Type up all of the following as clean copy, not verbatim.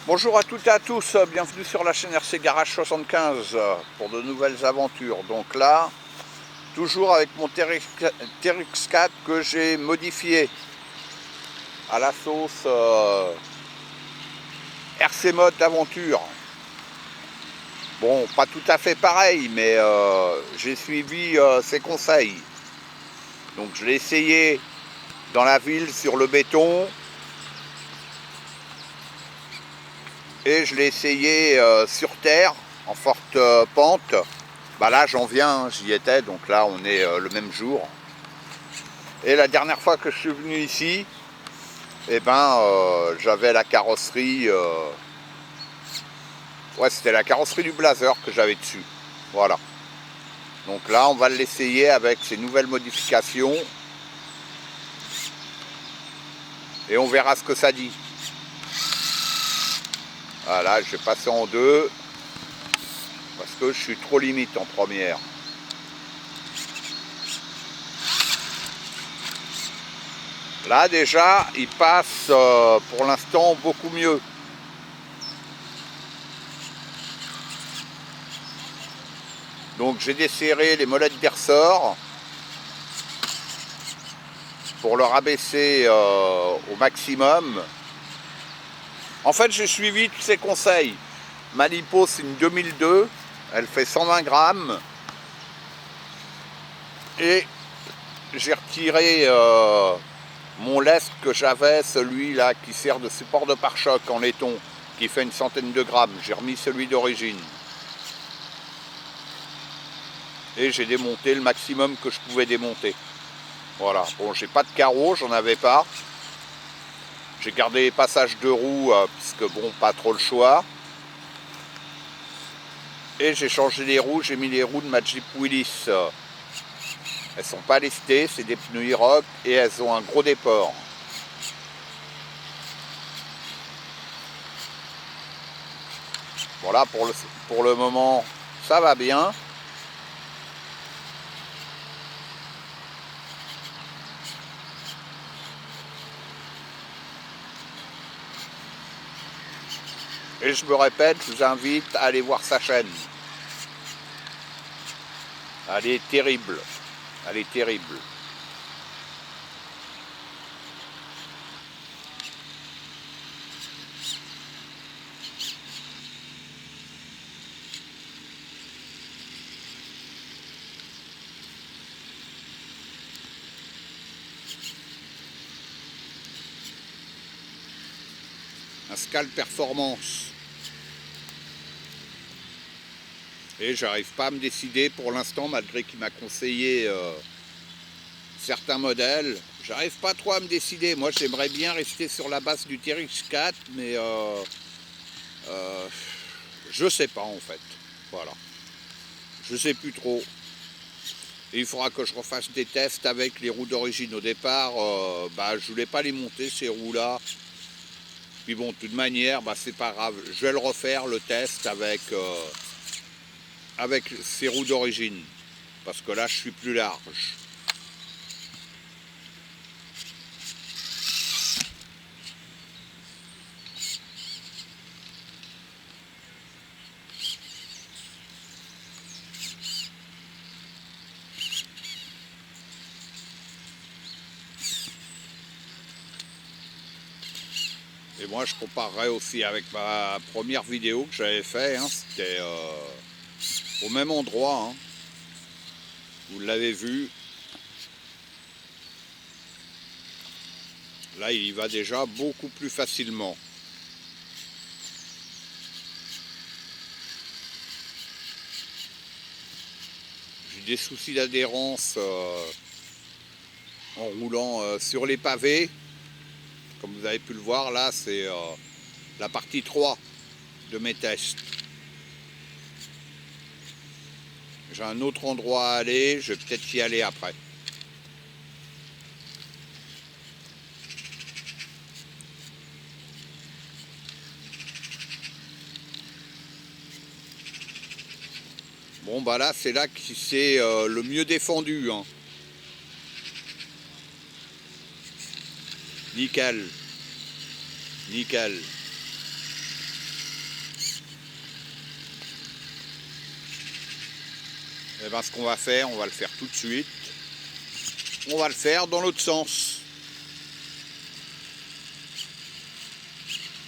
Bonjour à toutes et à tous, bienvenue sur la chaîne RC Garage 75 pour de nouvelles aventures. Donc là, toujours avec mon TRX4 que j'ai modifié à la sauce RC mode d'aventure. Bon, pas tout à fait pareil, mais j'ai suivi ses conseils. Donc je l'ai essayé dans la ville sur le béton et je l'ai essayé sur terre en forte pente. Bah là j'en viens, j'y étais, donc là on est le même jour. Et la dernière fois que je suis venu ici, eh ben j'avais la carrosserie, ouais c'était la carrosserie du Blazer que j'avais dessus. Voilà. Donc là on va l'essayer avec ces nouvelles modifications. Et on verra ce que ça dit. Voilà, je vais passer en deux. Parce que je suis trop limite en première. Là déjà, il passe pour l'instant beaucoup mieux. Donc j'ai desserré les molettes des ressorts pour le rabaisser au maximum. En fait, j'ai suivi tous ces conseils. Ma lipo, c'est une 2002, elle fait 120 grammes. Et j'ai retiré mon lest que j'avais, celui-là qui sert de support de pare-choc en laiton, qui fait une centaine de grammes. J'ai remis celui d'origine. Et j'ai démonté le maximum que je pouvais démonter. Voilà. Bon, j'ai pas de carreaux, j'en avais pas. J'ai gardé les passages de roues, puisque bon, pas trop le choix. Et j'ai changé les roues, j'ai mis les roues de ma Jeep Willys. Elles sont pas lestées, c'est des pneus Iroc et elles ont un gros déport. Voilà, pour le moment, ça va bien. Et je me répète, je vous invite à aller voir sa chaîne. Elle est terrible. Elle est terrible. Un Scal Performance. Et j'arrive pas à me décider pour l'instant, malgré qu'il m'a conseillé certains modèles. J'arrive pas trop à me décider. Moi, j'aimerais bien rester sur la base du TRX4, mais je sais pas en fait. Voilà. Je sais plus trop. Et il faudra que je refasse des tests avec les roues d'origine. Au départ, je voulais pas les monter ces roues-là. Puis bon, de toute manière, c'est pas grave. Je vais le refaire le test avec ces roues d'origine. Parce que là, je suis plus large. Et moi, je comparerai aussi avec ma première vidéo que j'avais fait. Hein, c'était au même endroit. Hein. Vous l'avez vu. Là, il y va déjà beaucoup plus facilement. J'ai des soucis d'adhérence en roulant sur les pavés. Comme vous avez pu le voir, là, c'est la partie 3 de mes tests. J'ai un autre endroit à aller, je vais peut-être y aller après. Bon, là, c'est là qui s'est le mieux défendu. Hein. Nickel. Nickel. Et bien ce qu'on va faire, on va le faire tout de suite. On va le faire dans l'autre sens.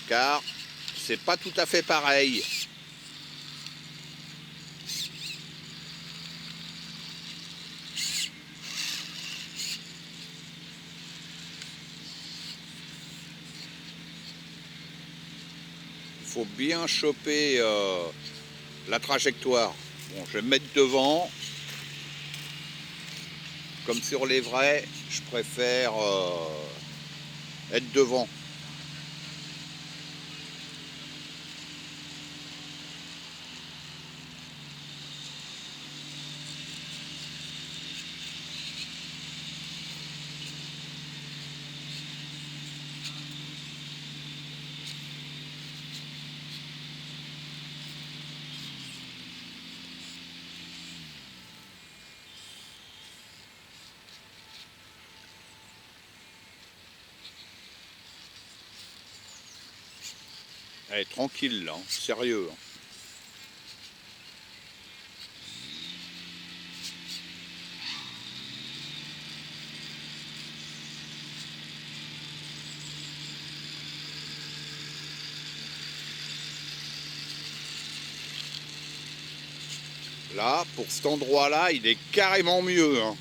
Car c'est pas tout à fait pareil. Il faut bien choper la trajectoire. Bon, je vais me mettre devant. Comme sur les vrais, je préfère être devant. Allez, tranquille là, hein, sérieux. Hein. Là, pour cet endroit-là, il est carrément mieux. Hein.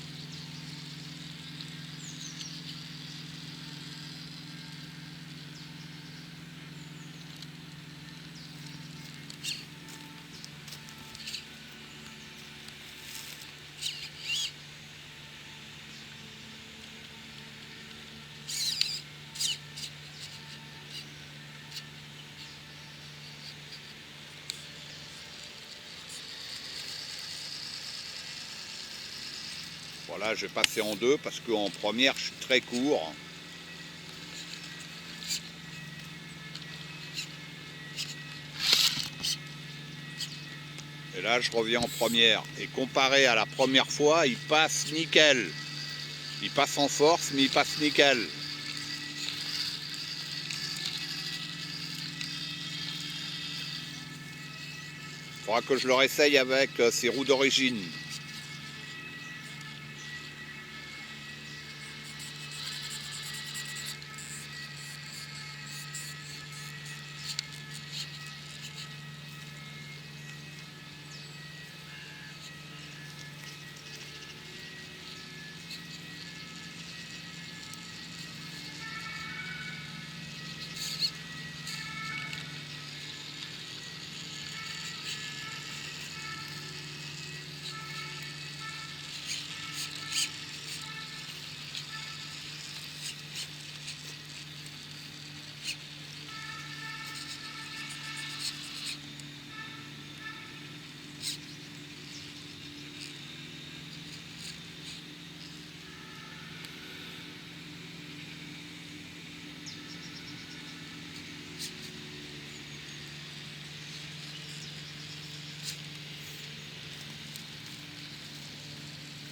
Voilà, je vais passer en deux parce qu'en première, je suis très court. Et là, je reviens en première. Et comparé à la première fois, il passe nickel. Il passe en force, mais il passe nickel. Il faudra que je le réessaye avec ses roues d'origine.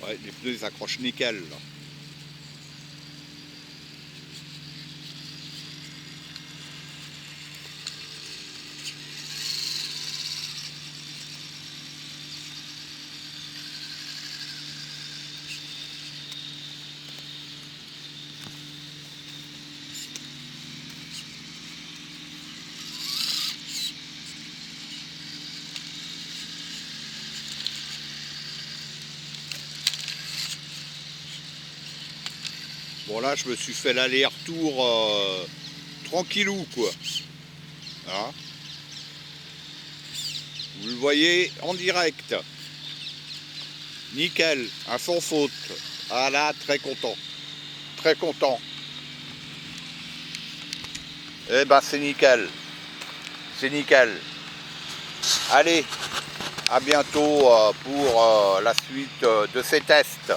Ouais, les pneus ils accrochent nickel là. Bon là je me suis fait l'aller-retour tranquillou quoi. Hein, vous le voyez en direct. Nickel, un sans faute. Ah là, très content. Très content. Eh ben c'est nickel. C'est nickel. Allez, à bientôt pour la suite de ces tests.